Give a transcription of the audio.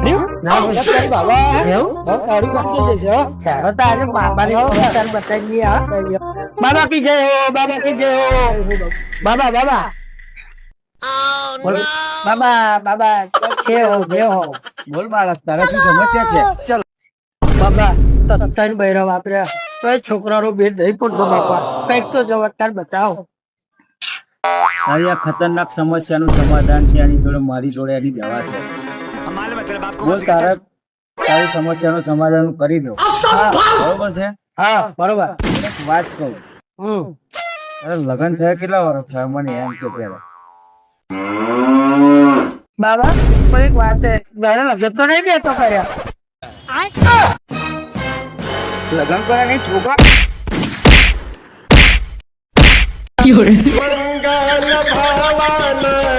ના નમસ્કાર બાબા એવું તારી કરતી જઈશ હો ચાલો તારે બાબાની નમસ્કાર બતાવી દઈએ હા બાબા કી જય હો બાબા કી જય હો બાબા બાબા બોલ બાબા બાબા છે હો બે હો બોલ બાળક, તારા શું સમસ્યા છે? ચલો બાબા તત્તાની બૈરા વાપર્યા તો એ છોકરાનો ભેદ નહીં પડતો બાપા કઈક તો જવાબદાર બતાવો તારી આ ખતરનાક સમસ્યાનું સમાધાન છે. આની જોડે મારી જોડે એની દવા છે. બોલ, તારી સમસ્યાનું સમાધાન હું કરી દઉં. બરોબર છે? હા બરોબર એક વાત કહું, તારે લગ્ન થયા કેટલા વર્ષ થયા મને એમ કે પેલા? બાબા પણ એક વાત છે મારે લગ્ન તો નહીં બેતો કર્યા લગ્ન કર્યા નહીં છોકરા? મંગલ ભવન